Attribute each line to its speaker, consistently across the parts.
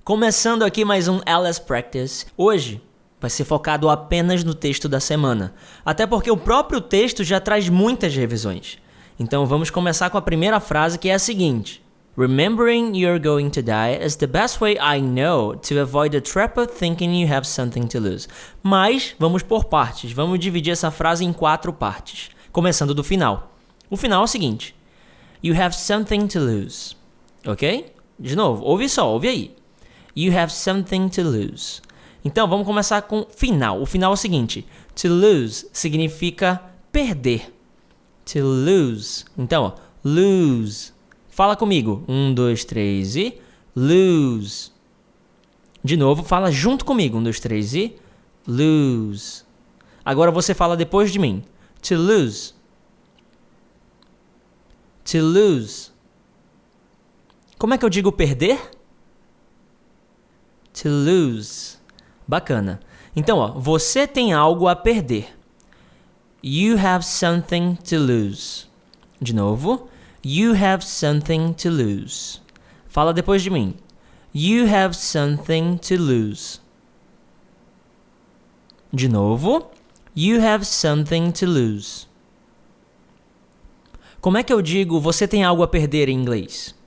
Speaker 1: Começando aqui mais um LS Practice. Hoje vai ser focado apenas no texto da semana, até porque o próprio texto já traz muitas revisões. Então vamos começar com a primeira frase, que é a seguinte: Remembering you're going to die is the best way I know to avoid the trap of thinking you have something to lose. Mas vamos por partes, vamos dividir essa frase em 4 partes, começando do final. O final é o seguinte: You have something to lose. Ok? De novo, ouve aí. You have something to lose. Então, vamos começar com o final. O final é o seguinte: To lose significa perder. To lose. Então, ó, lose. Fala comigo. 1, 2, 3 e lose. De novo, fala junto comigo. 1, 2, 3 e lose. Agora você fala depois de mim. To lose. To lose. Como é que eu digo perder? To lose. Bacana. Então, ó, você tem algo a perder. You have something to lose. De novo. You have something to lose. Fala depois de mim. You have something to lose. De novo. You have something to lose. Como é que eu digo você tem algo a perder em inglês?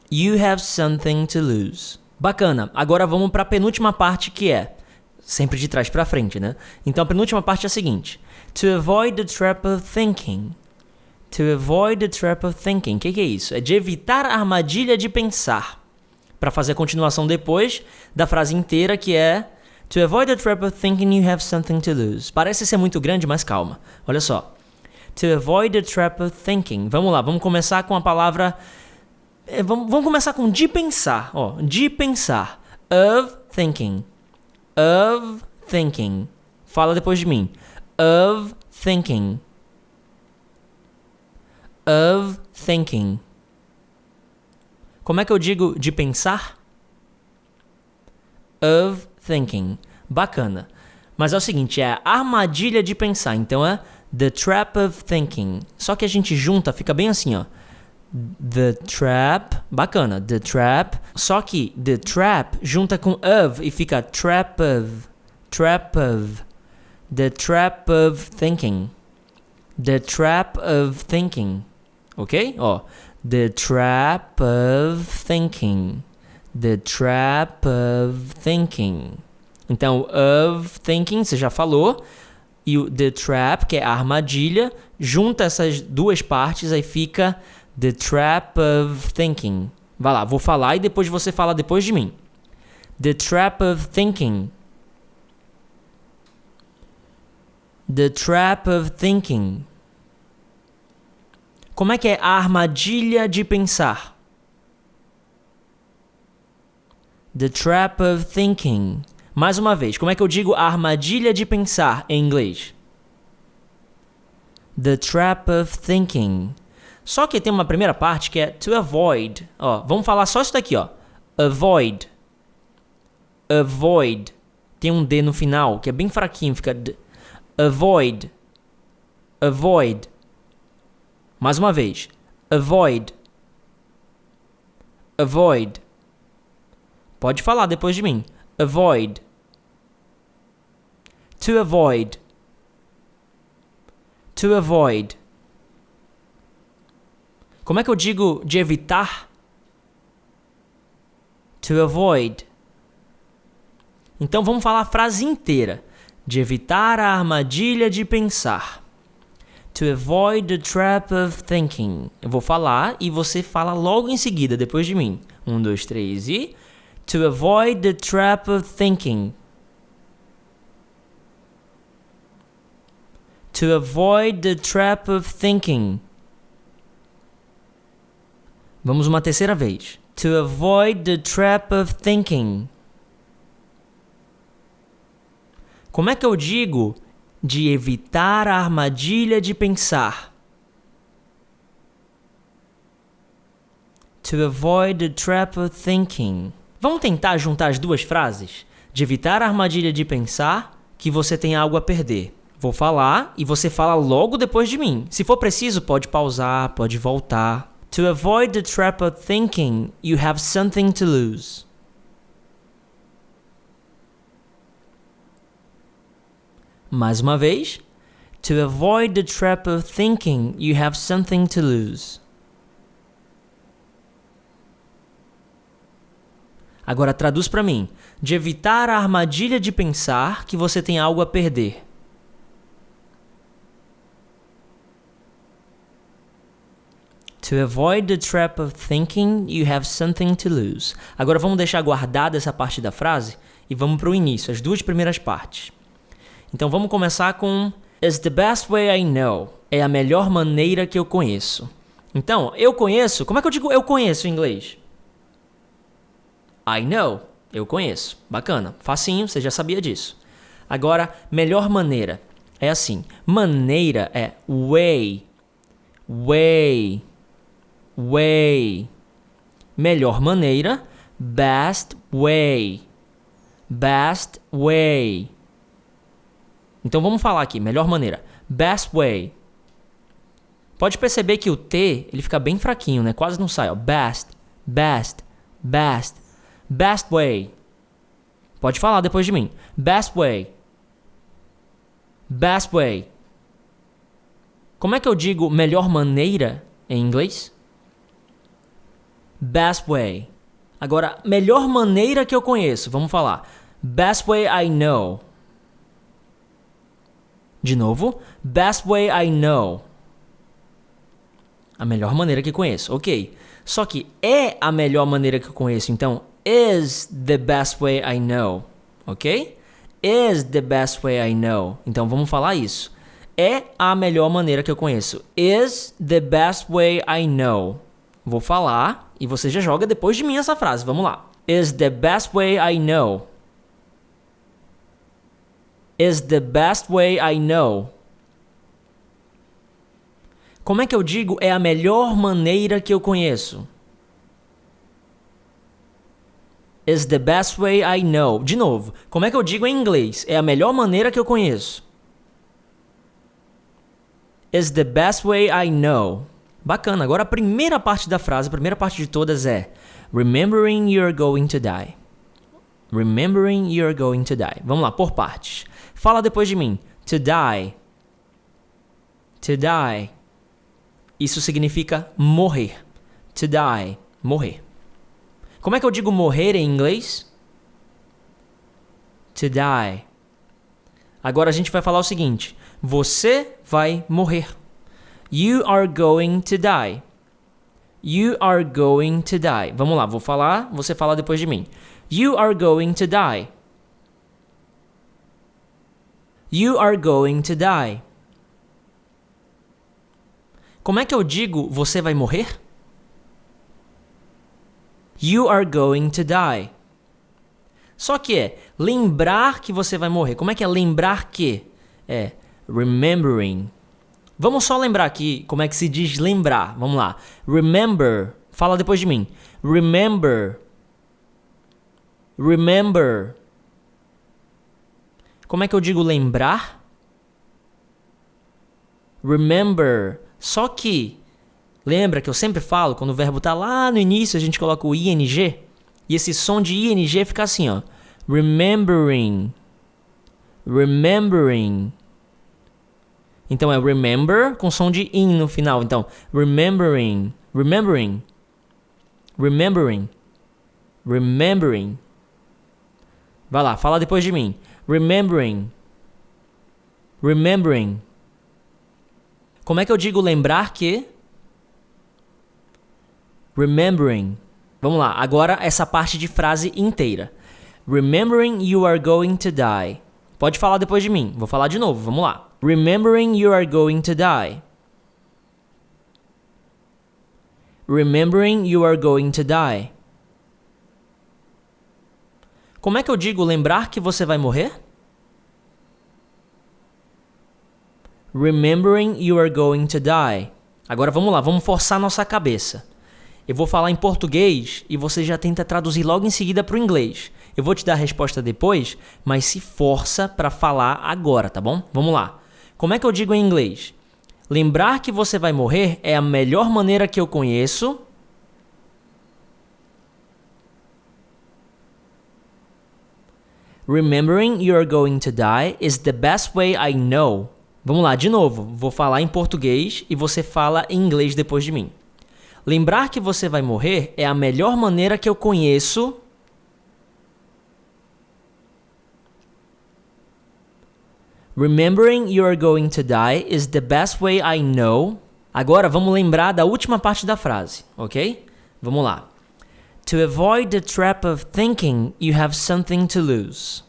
Speaker 1: You have something to lose. Bacana. Agora vamos para a penúltima parte, que é sempre de trás para frente, né? Então a penúltima parte é a seguinte: To avoid the trap of thinking. To avoid the trap of thinking. O que é isso? É de evitar a armadilha de pensar. Para fazer a continuação depois da frase inteira, que é To avoid the trap of thinking you have something to lose. Parece ser muito grande, mas calma. Olha só. To avoid the trap of thinking. Vamos lá, vamos começar com a palavra... Vamos começar com de pensar. Ó, de pensar. Of thinking. Of thinking. Fala depois de mim. Of thinking. Of thinking. Como é que eu digo de pensar? Of thinking. Bacana. Mas é o seguinte, é a armadilha de pensar. Então é the trap of thinking. Só que a gente junta, fica bem assim, ó. The trap. Bacana. The trap. Só que the trap junta com of e fica trap of. Trap of. The trap of thinking. The trap of thinking. Ok? Ó. The trap of thinking. The trap of thinking. Então, of thinking, você já falou. E o the trap, que é a armadilha, junta essas duas partes, aí fica the trap of thinking. Vai lá, vou falar e depois você fala depois de mim. The trap of thinking. The trap of thinking. Como é que é a armadilha de pensar? The trap of thinking. Mais uma vez, como é que eu digo a armadilha de pensar em inglês? The trap of thinking. Só que tem uma primeira parte que é to avoid. Ó, vamos falar só isso daqui, ó. Avoid. Avoid. Tem um D no final, que é bem fraquinho, fica D. Avoid. Avoid. Mais uma vez. Avoid. Avoid. Pode falar depois de mim. Avoid. To avoid. To avoid. Como é que eu digo de evitar? To avoid. Então vamos falar a frase inteira. De evitar a armadilha de pensar. To avoid the trap of thinking. Eu vou falar e você fala logo em seguida, depois de mim. 1, 2, 3 e... To avoid the trap of thinking. To avoid the trap of thinking. Vamos uma terceira vez. To avoid the trap of thinking. Como é que eu digo de evitar a armadilha de pensar? To avoid the trap of thinking. Vamos tentar juntar as duas frases? De evitar a armadilha de pensar que você tem algo a perder. Vou falar e você fala logo depois de mim. Se for preciso, pode pausar, pode voltar. To avoid the trap of thinking you have something to lose. Mais uma vez. To avoid the trap of thinking you have something to lose. Agora traduz para mim. De evitar a armadilha de pensar que você tem algo a perder. To avoid the trap of thinking you have something to lose. Agora vamos deixar guardada essa parte da frase e vamos para o início, as duas primeiras partes. Então vamos começar com Is the best way I know. É a melhor maneira que eu conheço. Então, eu conheço. Como é que eu digo eu conheço em inglês? I know. Eu conheço. Bacana. Facinho, você já sabia disso. Agora, melhor maneira. É assim. Maneira é way. Way. Way. Melhor maneira. Best way. Best way. Então vamos falar aqui, melhor maneira. Best way. Pode perceber que o T, ele fica bem fraquinho, né? Quase não sai, ó. Best, best, best. Best way. Pode falar depois de mim. Best way. Best way. Como é que eu digo melhor maneira em inglês? Best way. Agora, melhor maneira que eu conheço. Vamos falar. Best way I know. De novo, best way I know. A melhor maneira que conheço, ok. Só que é a melhor maneira que eu conheço, então is the best way I know, ok? Is the best way I know. Então vamos falar isso. É a melhor maneira que eu conheço. Is the best way I know. Vou falar e você já joga depois de mim essa frase, vamos lá. Is the best way I know. Is the best way I know. Como é que eu digo é a melhor maneira que eu conheço? Is the best way I know. De novo, como é que eu digo em inglês? É a melhor maneira que eu conheço. Is the best way I know. Bacana. Agora a primeira parte da frase, a primeira parte de todas é Remembering you're going to die. Remembering you're going to die. Vamos lá, por partes. Fala depois de mim. To die. To die. Isso significa morrer. To die. Morrer. Como é que eu digo morrer em inglês? To die. Agora a gente vai falar o seguinte. Você vai morrer. You are going to die. You are going to die. Vamos lá, vou falar, você fala depois de mim. You are going to die. You are going to die. Como é que eu digo você vai morrer? You are going to die. Só que é lembrar que você vai morrer. Como é que é lembrar que? É remembering. Vamos só lembrar aqui como é que se diz lembrar. Vamos lá. Remember. Fala depois de mim. Remember. Remember. Como é que eu digo lembrar? Remember. Só que, lembra que eu sempre falo, quando o verbo tá lá no início, a gente coloca o ing. E esse som de ing fica assim, ó. Remembering. Remembering. Então é remember com som de in no final. Então, remembering. Remembering. Remembering. Remembering. Vai lá, fala depois de mim. Remembering. Remembering. Como é que eu digo lembrar que? Remembering. Vamos lá, agora essa parte de frase inteira. Remembering you are going to die. Pode falar depois de mim. Vou falar de novo, vamos lá. Remembering you are going to die. Remembering you are going to die. Como é que eu digo lembrar que você vai morrer? Remembering you are going to die. Agora vamos lá, vamos forçar nossa cabeça. Eu vou falar em português e você já tenta traduzir logo em seguida para o inglês. Eu vou te dar a resposta depois, mas se força para falar agora, tá bom? Vamos lá. Como é que eu digo em inglês? Lembrar que você vai morrer é a melhor maneira que eu conheço. Remembering you're going to die is the best way I know. Vamos lá, de novo. Vou falar em português e você fala em inglês depois de mim. Lembrar que você vai morrer é a melhor maneira que eu conheço. Remembering you're going to die is the best way I know. Agora vamos lembrar da última parte da frase, ok? Vamos lá. To avoid the trap of thinking you have something to lose.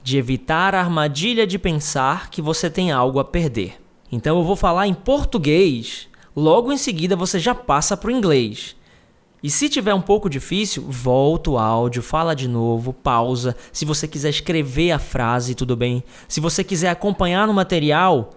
Speaker 1: De evitar a armadilha de pensar que você tem algo a perder. Então eu vou falar em português, logo em seguida você já passa para o inglês. E se tiver um pouco difícil, volta o áudio, fala de novo, pausa. Se você quiser escrever a frase, tudo bem. Se você quiser acompanhar no material,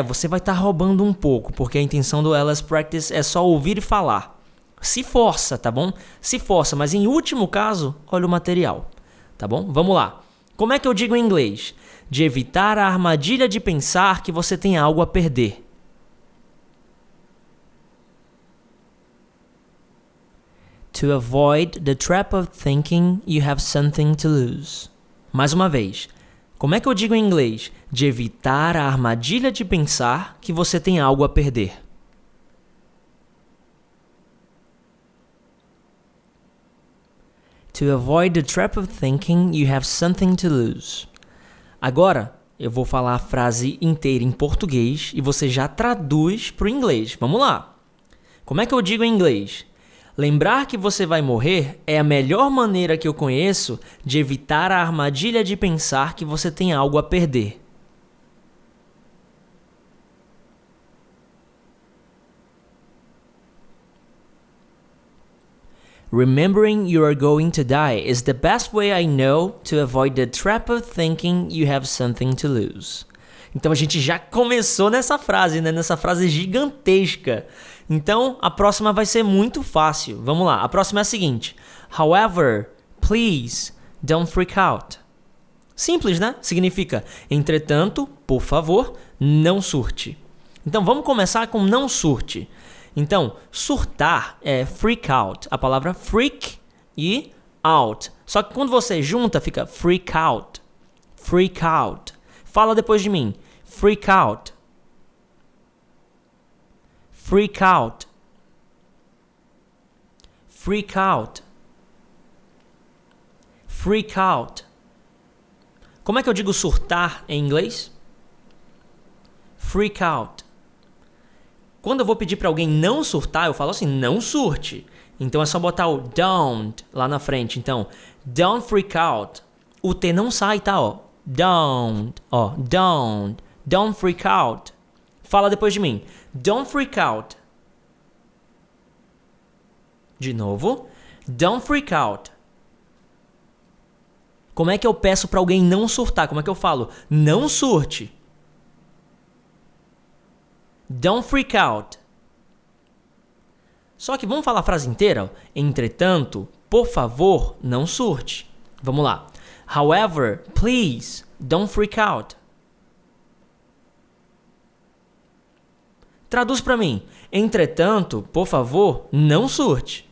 Speaker 1: você vai estar roubando um pouco, porque a intenção do LS Practice é só ouvir e falar. Se força, tá bom? Se força, mas em último caso, olha o material, tá bom? Vamos lá. Como é que eu digo em inglês? De evitar a armadilha de pensar que você tem algo a perder. To avoid the trap of thinking you have something to lose. Mais uma vez. Como é que eu digo em inglês? De evitar a armadilha de pensar que você tem algo a perder. To avoid the trap of thinking you have something to lose. Agora, eu vou falar a frase inteira em português e você já traduz para o inglês. Vamos lá. Como é que eu digo em inglês? Lembrar que você vai morrer é a melhor maneira que eu conheço de evitar a armadilha de pensar que você tem algo a perder. Remembering you are going to die is the best way I know to avoid the trap of thinking you have something to lose. Então a gente já começou nessa frase, né? Nessa frase gigantesca. Então a próxima vai ser muito fácil. Vamos lá, a próxima é a seguinte. However, please, don't freak out. Simples, né? Significa, entretanto, por favor, não surte. Então vamos começar com não surte. Então, surtar é freak out. A palavra freak e out. Só que quando você junta, fica freak out. Freak out. Fala depois de mim. Freak out. Freak out. Freak out. Freak out. Como é que eu digo surtar em inglês? Freak out. Quando eu vou pedir para alguém não surtar, eu falo assim, não surte. Então é só botar o don't lá na frente. Então, don't freak out. O T não sai, tá? Don't. Don't. Don't freak out. Fala depois de mim. Don't freak out. De novo. Don't freak out. Como é que eu peço para alguém não surtar? Como é que eu falo? Não surte. Don't freak out. Só que vamos falar a frase inteira? Entretanto, por favor, não surte. Vamos lá. However, please, don't freak out. Traduz para mim. Entretanto, por favor, não surte.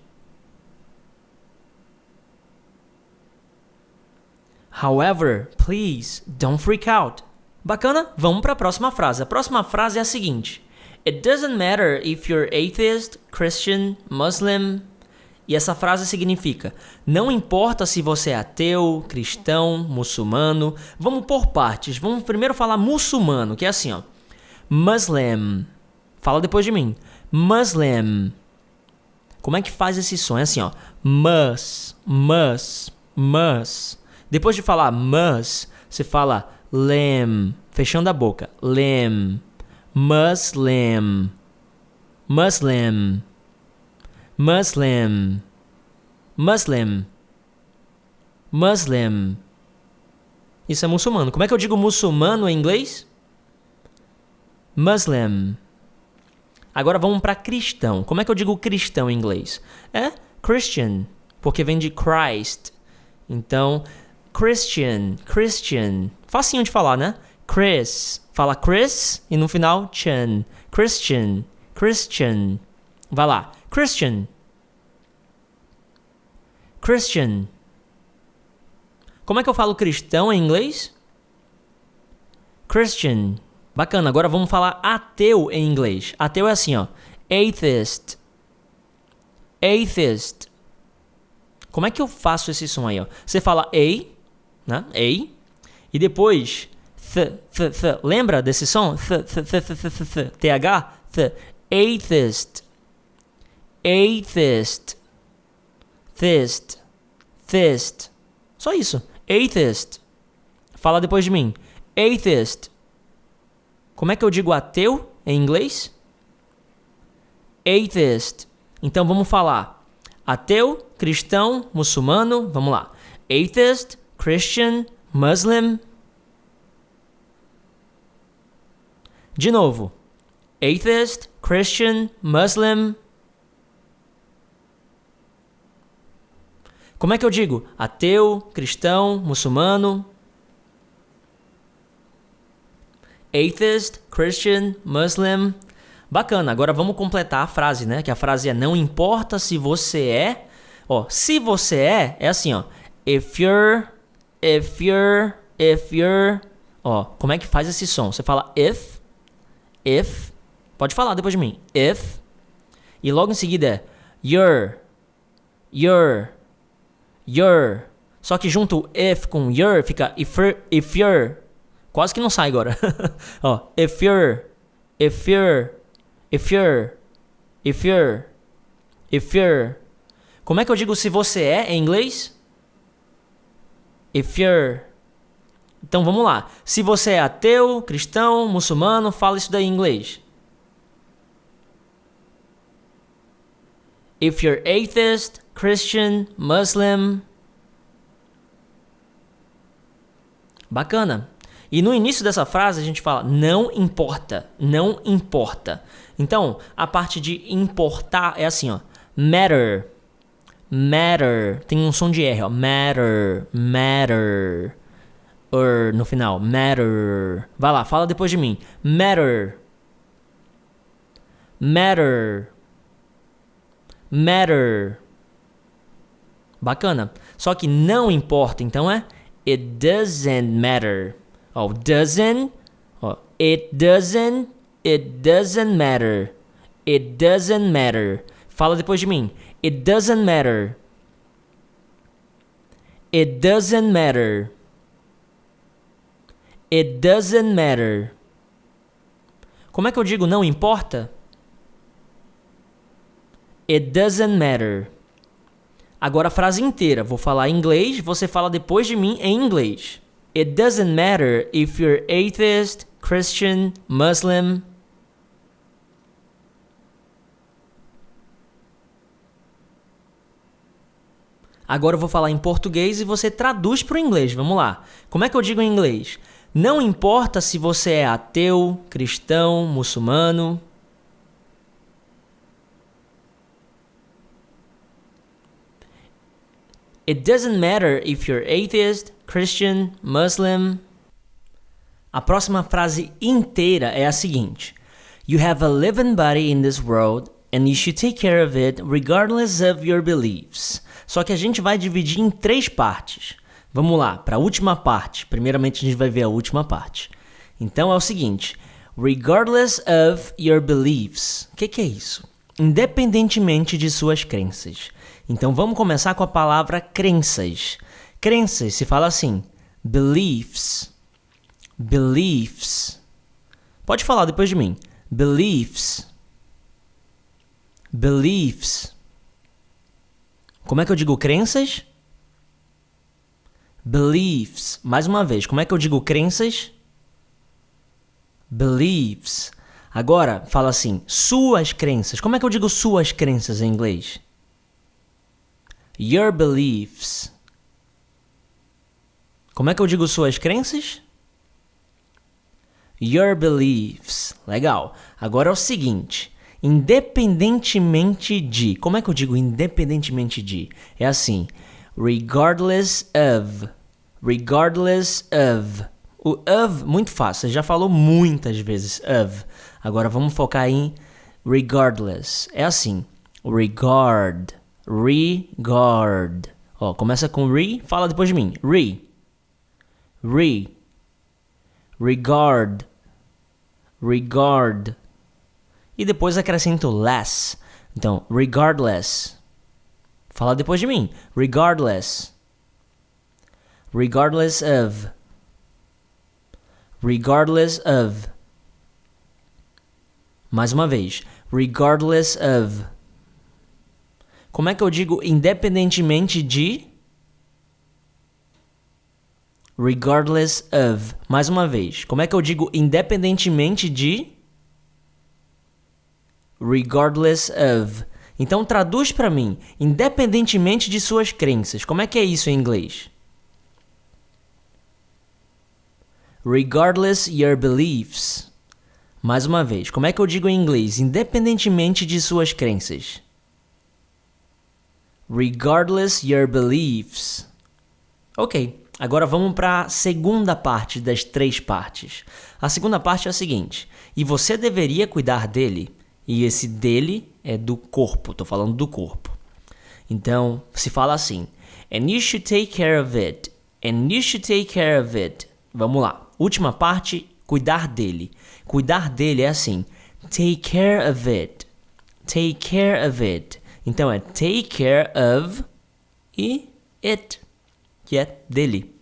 Speaker 1: However, please, don't freak out. Bacana? Vamos para a próxima frase. A próxima frase é a seguinte. It doesn't matter if you're atheist, Christian, Muslim. E essa frase significa, não importa se você é ateu, cristão, muçulmano. Vamos por partes. Vamos primeiro falar muçulmano, que é assim, Muslim. Fala depois de mim. Muslim. Como é que faz esse som? É assim, Mus. Depois de falar mus, você fala lim, fechando a boca. Lim. Muslim. Muslim. Muslim. Muslim. Muslim. Isso é muçulmano. Como é que eu digo muçulmano em inglês? Muslim. Agora vamos para cristão. Como é que eu digo cristão em inglês? É Christian, porque vem de Christ. Então, Christian. Facinho de falar, né? Chris. Fala Chris e no final, Chan. Christian. Christian. Vai lá. Christian. Christian. Como é que eu falo cristão em inglês? Christian. Bacana, agora vamos falar ateu em inglês. Ateu é assim, ó. Atheist. Atheist. Como é que eu faço esse som aí, ó? Você fala A, né? A. E depois, th. Lembra desse som? Th. TH? Th. Atheist. Atheist. Theist. Theist. Só isso. Atheist. Fala depois de mim. Atheist. Como é que eu digo ateu em inglês? Atheist. Então vamos falar ateu, cristão, muçulmano. Vamos lá. Atheist, Christian, Muslim. De novo. Atheist, Christian, Muslim. Como é que eu digo? Ateu, cristão, muçulmano. Atheist, Christian, Muslim. Bacana, agora vamos completar a frase, né? Que a frase é não importa se você é. Ó, se você é assim, ó. If you're. Ó, como é que faz esse som? Você fala if. Pode falar depois de mim. If. E logo em seguida é you're. Só que junto o if com your fica if you're. Quase que não sai agora. Ó, if you're. Como é que eu digo se você é em inglês? If you're. Então vamos lá. Se você é ateu, cristão, muçulmano, fala isso daí em inglês. If you're atheist, Christian, Muslim. Bacana. E no início dessa frase a gente fala não importa. Então, a parte de importar é assim, ó. Matter. Tem um som de R, ó. Matter. No final. Matter. Vai lá, fala depois de mim. Matter. Bacana. Só que não importa, então é it doesn't matter. Ó, doesn't. Ó, it doesn't matter. It doesn't matter. Fala depois de mim. It doesn't matter. It doesn't matter. It doesn't matter. Como é que eu digo não importa? It doesn't matter. Agora a frase inteira. Vou falar em inglês, você fala depois de mim em inglês. It doesn't matter if you're atheist, Christian, Muslim. Agora eu vou falar em português e você traduz para o inglês. Vamos lá. Como é que eu digo em inglês? Não importa se você é ateu, cristão, muçulmano. It doesn't matter if you're atheist, Christian, Muslim. A próxima frase inteira é a seguinte. You have a living body in this world and you should take care of it regardless of your beliefs. Só que a gente vai dividir em 3 partes. Vamos lá, para a última parte. Primeiramente a gente vai ver a última parte. Então é o seguinte. Regardless of your beliefs. O que é isso? Independentemente de suas crenças. Então vamos começar com a palavra crenças. Crenças se fala assim. Beliefs. Pode falar depois de mim. Beliefs. Como é que eu digo crenças? Beliefs. Mais uma vez, como é que eu digo crenças? Beliefs. Agora, fala assim, suas crenças. Como é que eu digo suas crenças em inglês? Your beliefs. Como é que eu digo suas crenças? Your beliefs. Legal. Agora é o seguinte. Independentemente de. Como é que eu digo independentemente de? É assim. Regardless of. O of, muito fácil, você já falou muitas vezes of. Agora vamos focar em regardless. É assim, regard. Ó, começa com re, fala depois de mim. Regard. E depois acrescento less. Então, regardless. Fala depois de mim. Regardless of. Mais uma vez. Regardless of. Como é que eu digo independentemente de? Regardless of. Mais uma vez. Como é que eu digo independentemente de? Regardless of. Então traduz para mim. Independentemente de suas crenças. Como é que é isso em inglês? Regardless your beliefs. Mais uma vez. Como é que eu digo em inglês? Independentemente de suas crenças. Regardless your beliefs. Ok. Agora vamos para a segunda parte das 3 partes. A segunda parte é a seguinte. E você deveria cuidar dele. E esse dele é do corpo. Estou falando do corpo. Então, se fala assim. And you should take care of it. Vamos lá. Última parte, cuidar dele. Cuidar dele é assim. Take care of it. Então é take care of e it, que é dele.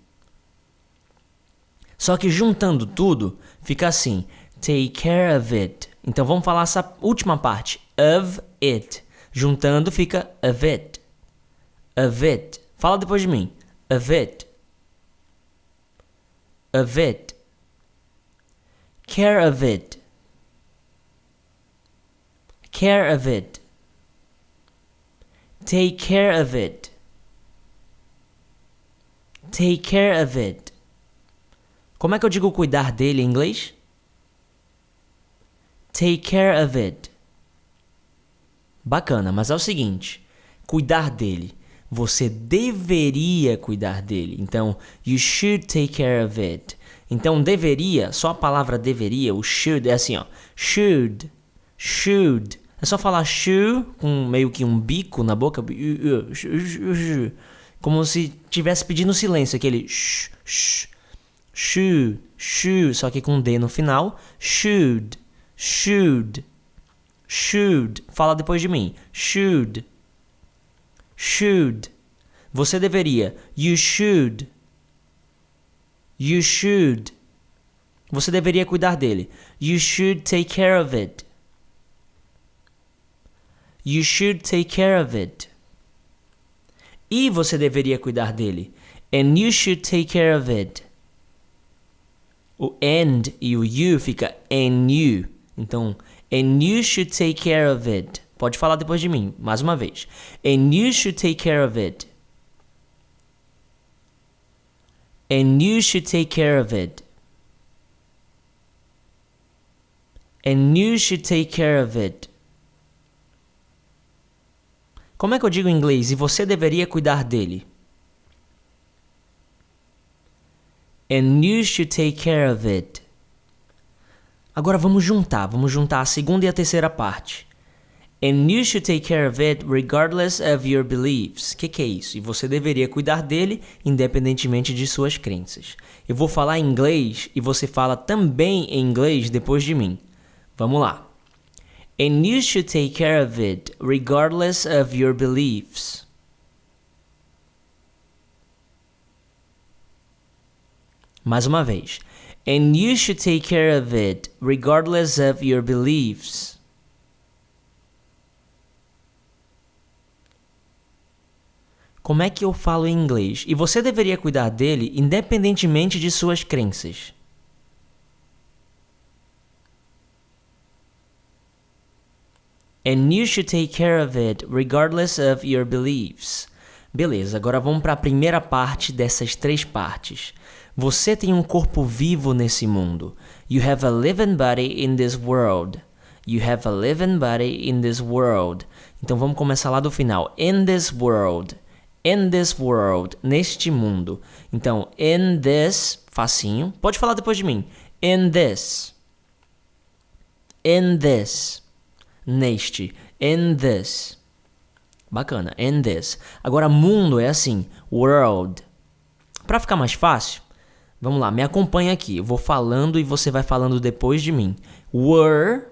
Speaker 1: Só que juntando tudo, fica assim. Take care of it. Então vamos falar essa última parte. Of it. Juntando fica of it. Fala depois de mim. Of it. Care of it. Take care of it. Como é que eu digo cuidar dele em inglês? Take care of it. Bacana, mas é o seguinte. Cuidar dele. Você deveria cuidar dele. Então, you should take care of it. Então, deveria, só a palavra deveria, o should, é assim, ó. Should. É só falar should com meio que um bico na boca. Como se estivesse pedindo silêncio, aquele should, só que com D no final. Should. Fala depois de mim. Should. Você deveria. You should. Você deveria cuidar dele. You should take care of it. E você deveria cuidar dele. And you should take care of it. O and e o you fica and you. Então, and you should take care of it. Pode falar depois de mim, mais uma vez. And you should take care of it. Como é que eu digo em inglês? E você deveria cuidar dele. And you should take care of it. Agora vamos juntar a segunda e a terceira parte. And you should take care of it regardless of your beliefs. O que é isso? E você deveria cuidar dele independentemente de suas crenças. Eu vou falar em inglês e você fala também em inglês depois de mim. Vamos lá. And you should take care of it regardless of your beliefs. Mais uma vez. And you should take care of it regardless of your beliefs. Como é que eu falo em inglês? E você deveria cuidar dele independentemente de suas crenças. And you should take care of it regardless of your beliefs. Beleza, agora vamos para a primeira parte dessas 3 partes. Você tem um corpo vivo nesse mundo. You have a living body in this world. Então vamos começar lá do final. In this world. In this world, neste mundo. Então, in this, facinho. Pode falar depois de mim. In this. In this. Neste. In this. Bacana. In this. Agora, mundo é assim. World. Para ficar mais fácil, vamos lá, me acompanha aqui. Eu vou falando e você vai falando depois de mim. Were.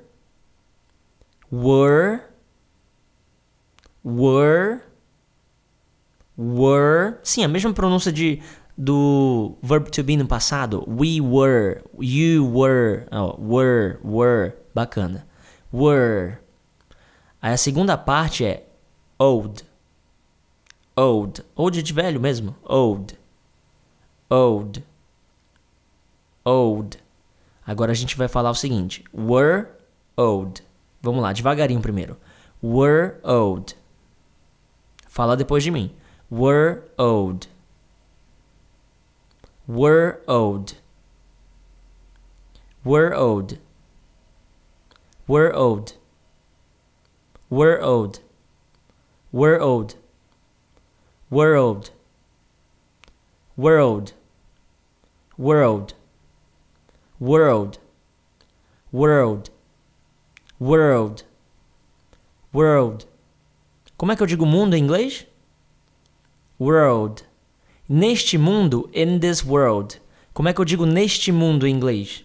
Speaker 1: Sim, a mesma pronúncia do verb to be no passado. We were. You were. Oh, were. Bacana. Were. Aí a segunda parte é old. Old. Old de velho mesmo. Old. Agora a gente vai falar o seguinte. Were old. Vamos lá, devagarinho primeiro. Were old. Fala depois de mim. Were old. Were old. Were old. Were old. Were old. Were old. World. World. World. World. World. World. World. Como é que eu digo mundo em inglês? World. Neste mundo, in this world. Como é que eu digo neste mundo em inglês?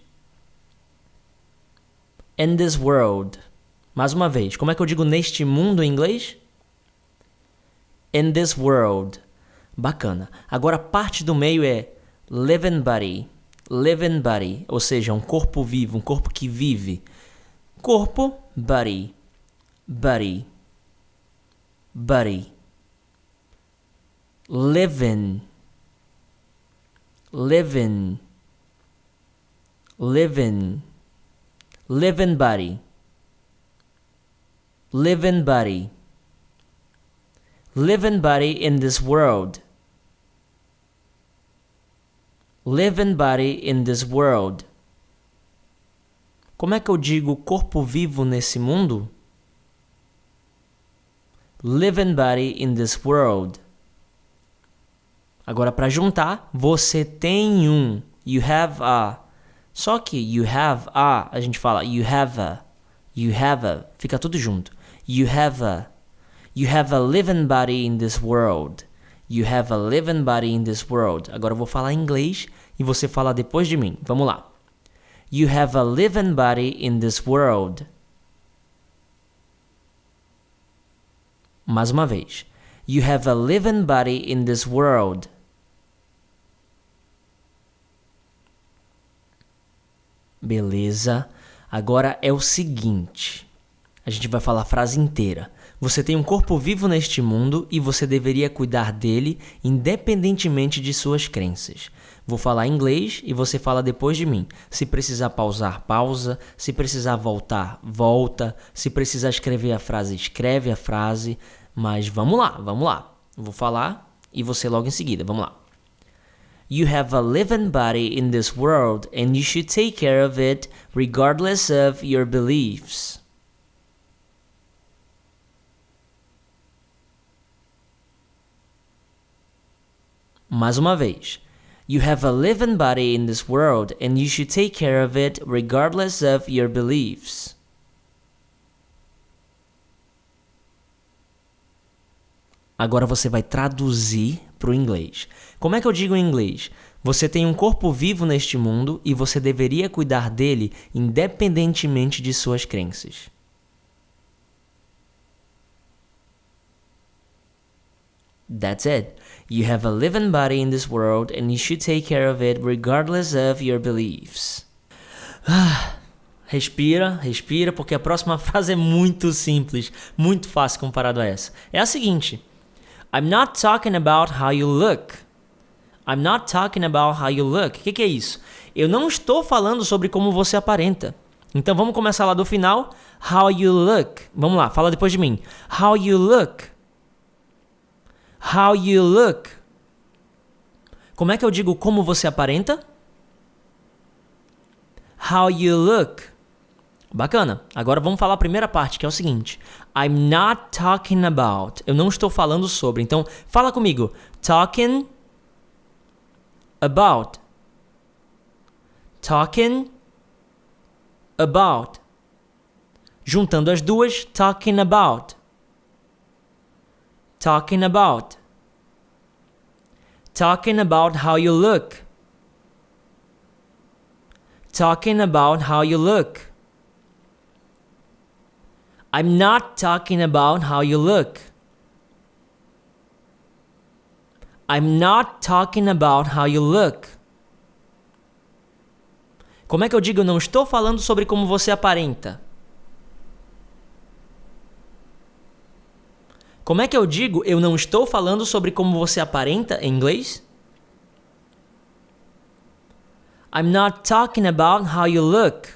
Speaker 1: In this world. Mais uma vez, como é que eu digo neste mundo em inglês? In this world. Bacana. Agora a parte do meio é living body. Living body, ou seja, um corpo vivo, um corpo que vive. Corpo, body. Body. Body. Living. Living. Living. Living body. Living body. Living body in this world. Living body in this world. Como é que eu digo corpo vivo nesse mundo? Living body in this world. Agora, para juntar, você tem um. You have a. Só que you have a gente fala you have a. You have a. Fica tudo junto. You have a. You have a living body in this world. You have a living body in this world. Agora eu vou falar em inglês e você fala depois de mim. Vamos lá. You have a living body in this world. Mais uma vez. You have a living body in this world. Beleza. Agora é o seguinte. A gente vai falar a frase inteira. Você tem um corpo vivo neste mundo e você deveria cuidar dele independentemente de suas crenças. Vou falar em inglês e você fala depois de mim. Se precisar pausar, pausa. Se precisar voltar, volta. Se precisar escrever a frase, escreve a frase. Mas vamos lá, vamos lá. Vou falar e você logo em seguida. Vamos lá. You have a living body in this world and you should take care of it regardless of your beliefs. Mais uma vez. You have a living body in this world and you should take care of it regardless of your beliefs. Agora você vai traduzir para o inglês. Como é que eu digo em inglês? Você tem um corpo vivo neste mundo e você deveria cuidar dele independentemente de suas crenças. That's it. You have a living body in this world and you should take care of it regardless of your beliefs. Respira, respira, porque a próxima frase é muito simples, muito fácil comparado a essa. É a seguinte: I'm not talking about how you look. I'm not talking about how you look. O que é isso? Eu não estou falando sobre como você aparenta. Então vamos começar lá do final. How you look. Vamos lá, fala depois de mim. How you look. How you look. Como é que eu digo como você aparenta? How you look. Bacana. Agora vamos falar a primeira parte, que é o seguinte. I'm not talking about. Eu não estou falando sobre. Então, fala comigo. Talking about. Talking about. Juntando as duas, talking about. Talking about. Talking about how you look. Talking about how you look. I'm not talking about how you look. I'm not talking about how you look. Como é que eu digo? Eu não estou falando sobre como você aparenta. Como é que eu digo? Eu não estou falando sobre como você aparenta em inglês? I'm not talking about how you look.